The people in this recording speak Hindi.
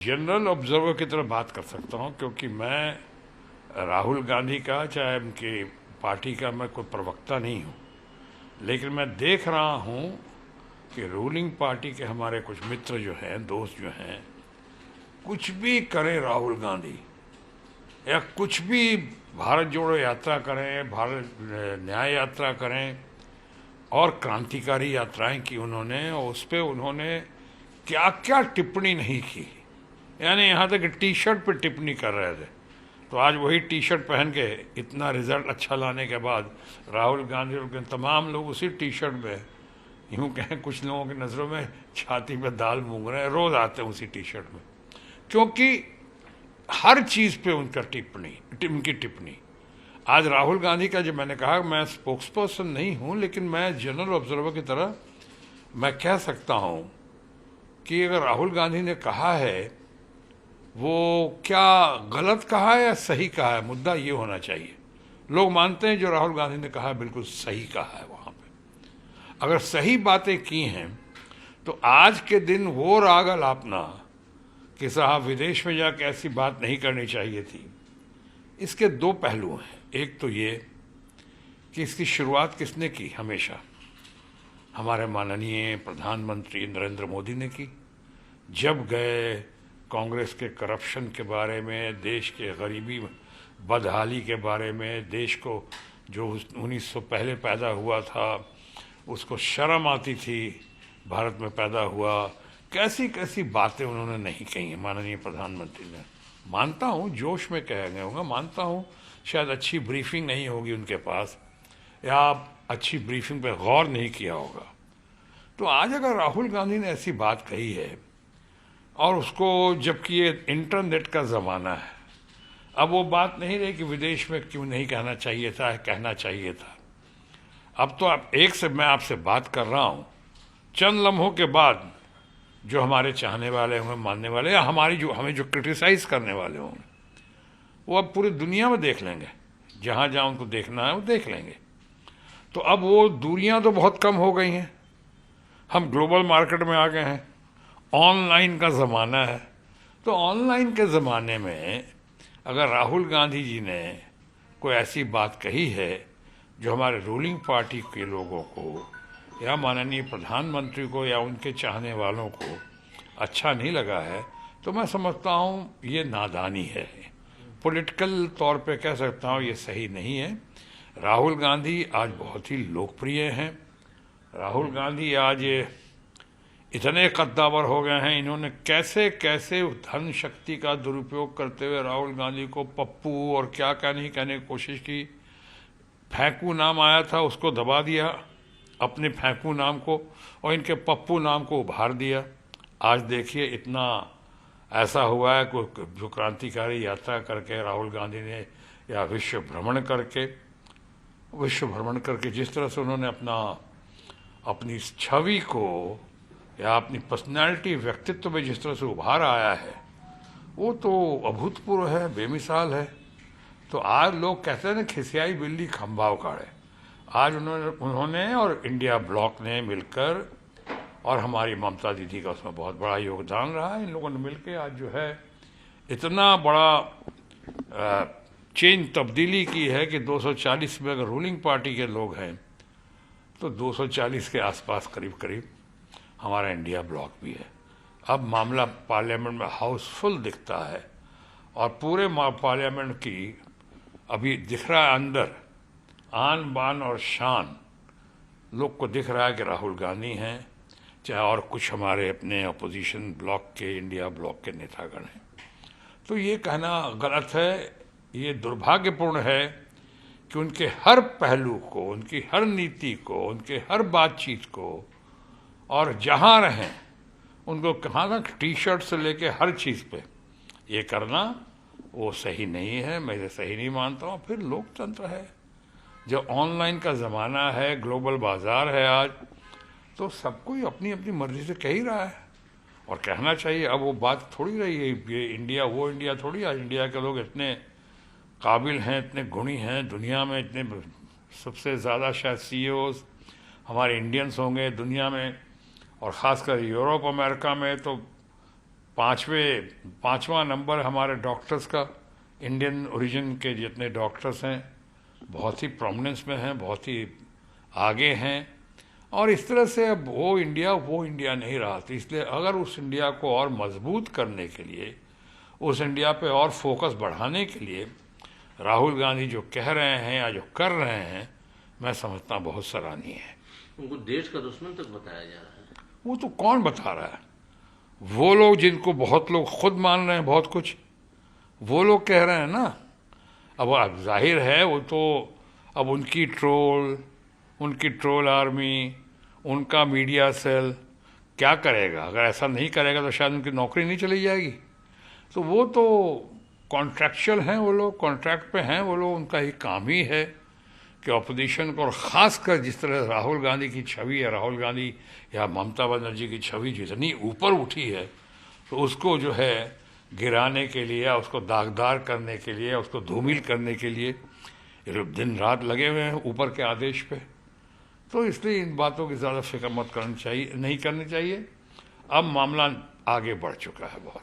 जनरल ऑब्जर्वर की तरह बात कर सकता हूँ, क्योंकि मैं राहुल गांधी का चाहे उनकी पार्टी का मैं कोई प्रवक्ता नहीं हूँ। लेकिन मैं देख रहा हूँ कि रूलिंग पार्टी के हमारे कुछ मित्र जो हैं, दोस्त जो हैं, कुछ भी करें राहुल गांधी या कुछ भी भारत जोड़ो यात्रा करें, भारत न्याय यात्रा करें और क्रांतिकारी यात्राएं की उन्होंने, और उस पर उन्होंने क्या क्या टिप्पणी नहीं की। यानी यहाँ तक टी शर्ट पर टिप्पणी कर रहे थे, तो आज वही टी शर्ट पहन के इतना रिजल्ट अच्छा लाने के बाद राहुल गांधी और के तमाम लोग उसी टी शर्ट में, यूँ कहें कुछ लोगों की नज़रों में छाती पे दाल मूंग रहे हैं, रोज़ आते हैं उसी टी शर्ट में, क्योंकि हर चीज़ पे उनका उनकी टिप्पणी। आज राहुल गांधी का, जो मैंने कहा मैं स्पोक्स पर्सन नहीं हूँ, लेकिन मैं जनरल ऑब्जर्वर की तरह मैं कह सकता हूँ कि अगर राहुल गांधी ने कहा है, वो क्या गलत कहा है या सही कहा है, मुद्दा ये होना चाहिए। लोग मानते हैं जो राहुल गांधी ने कहा है बिल्कुल सही कहा है। वहाँ पे अगर सही बातें की हैं तो आज के दिन वो राग अलापना कि साहब विदेश में जाकर ऐसी बात नहीं करनी चाहिए थी, इसके दो पहलू हैं। एक तो ये कि इसकी शुरुआत किसने की, हमेशा हमारे माननीय प्रधानमंत्री नरेंद्र मोदी ने की। जब गए कांग्रेस के करप्शन के बारे में, देश के गरीबी बदहाली के बारे में, देश को जो 1900 पहले पैदा हुआ था उसको शर्म आती थी भारत में पैदा हुआ, कैसी कैसी बातें उन्होंने नहीं कही हैं माननीय प्रधानमंत्री ने। मानता हूँ जोश में कह गए होंगे, मानता हूँ शायद अच्छी ब्रीफिंग नहीं होगी उनके पास, या अच्छी ब्रीफिंग पे गौर नहीं किया होगा। तो आज अगर राहुल गांधी ने ऐसी बात कही है, और उसको, जबकि ये इंटरनेट का ज़माना है, अब वो बात नहीं रही कि विदेश में क्यों नहीं कहना चाहिए था, कहना चाहिए था। अब तो आप एक से मैं आपसे बात कर रहा हूँ, चंद लम्हों के बाद जो हमारे चाहने वाले होंगे, मानने वाले, या हमें जो क्रिटिसाइज़ करने वाले होंगे, वो अब पूरी दुनिया में देख लेंगे। जहाँ जहाँ उनको देखना है वो देख लेंगे। तो अब वो दूरियाँ तो बहुत कम हो गई हैं, हम ग्लोबल मार्केट में आ गए हैं, ऑनलाइन का ज़माना है। तो ऑनलाइन के ज़माने में अगर राहुल गांधी जी ने कोई ऐसी बात कही है जो हमारे रूलिंग पार्टी के लोगों को या माननीय प्रधानमंत्री को या उनके चाहने वालों को अच्छा नहीं लगा है, तो मैं समझता हूँ ये नादानी है। पॉलिटिकल तौर पे कह सकता हूँ ये सही नहीं है। राहुल गांधी आज बहुत ही लोकप्रिय हैं। राहुल गांधी आज इतने कद्दावर हो गए हैं, इन्होंने कैसे कैसे धन शक्ति का दुरुपयोग करते हुए राहुल गांधी को पप्पू और क्या क्या नहीं कहने की कोशिश की। फेंकू नाम आया था, उसको दबा दिया, अपने फेंकू नाम को, और इनके पप्पू नाम को उभार दिया। आज देखिए इतना ऐसा हुआ है कि जो क्रांतिकारी यात्रा करके राहुल गांधी ने, या विश्व भ्रमण करके जिस तरह से उन्होंने अपनी छवि को या अपनी पर्सनैलिटी, व्यक्तित्व में जिस तरह से उभार आया है, वो तो अभूतपूर्व है, बेमिसाल है। तो आज लोग कहते हैं ना, खिसियाई बिल्ली खंभा उखाड़े। आज उन्होंने और इंडिया ब्लॉक ने मिलकर, और हमारी ममता दीदी का उसमें बहुत बड़ा योगदान रहा है, इन लोगों ने मिलकर आज जो है इतना बड़ा चेंज, तब्दीली की है कि 240 में अगर रूलिंग पार्टी के लोग हैं तो 240 के आसपास करीब करीब हमारा इंडिया ब्लॉक भी है। अब मामला पार्लियामेंट में हाउसफुल दिखता है, और पूरे पार्लियामेंट की अभी दिख रहा है अंदर आन बान और शान, लोग को दिख रहा है कि राहुल गांधी हैं, चाहे और कुछ हमारे अपने अपोजिशन ब्लॉक के, इंडिया ब्लॉक के नेतागण हैं। तो ये कहना गलत है, ये दुर्भाग्यपूर्ण है कि उनके हर पहलू को, उनकी हर नीति को, उनके हर बातचीत को, और जहाँ रहें उनको कहाँ तक टी शर्ट से लेके हर चीज़ पे ये करना, वो सही नहीं है, मैं इसे सही नहीं मानता हूँ। फिर लोकतंत्र है, जो ऑनलाइन का ज़माना है, ग्लोबल बाज़ार है आज, तो सब कोई अपनी अपनी मर्ज़ी से कह ही रहा है, और कहना चाहिए। अब वो बात थोड़ी रही है ये इंडिया वो इंडिया थोड़ी। आज इंडिया के लोग इतने काबिल हैं, इतने गुणी हैं, दुनिया में इतने सबसे ज़्यादा शायद CEOs हमारे इंडियंस होंगे दुनिया में, और ख़ासकर यूरोप अमेरिका में तो पांचवा नंबर हमारे डॉक्टर्स का, इंडियन ओरिजिन के जितने डॉक्टर्स हैं बहुत ही प्रोमिनेंस में हैं, बहुत ही आगे हैं। और इस तरह से अब वो इंडिया नहीं रहा। तो इसलिए अगर उस इंडिया को और मजबूत करने के लिए, उस इंडिया पे और फोकस बढ़ाने के लिए राहुल गांधी जो कह रहे हैं या जो कर रहे हैं, मैं समझता हूँ बहुत सराहनीय है। उनको देश का दुश्मन तक बताया जा रहा है। वो तो कौन बता रहा है? वो लोग जिनको बहुत लोग खुद मान रहे हैं बहुत कुछ, वो लोग कह रहे हैं ना। अब जाहिर है वो तो अब उनकी ट्रोल आर्मी, उनका मीडिया सेल क्या करेगा? अगर ऐसा नहीं करेगा तो शायद उनकी नौकरी नहीं चली जाएगी। तो वो तो कॉन्ट्रैक्चुअल हैं, वो लोग कॉन्ट्रैक्ट पे हैं, वो लोग, उनका ही काम ही है कि अपोजिशन को, और ख़ासकर जिस तरह राहुल गांधी की छवि है, राहुल गांधी या ममता बनर्जी की छवि जितनी ऊपर उठी है, तो उसको जो है गिराने के लिए, उसको दागदार करने के लिए, उसको धूमिल करने के लिए ये लोग दिन रात लगे हुए हैं ऊपर के आदेश पे। तो इसलिए इन बातों की ज़्यादा फिक्र नहीं करनी चाहिए। अब मामला आगे बढ़ चुका है बहुत।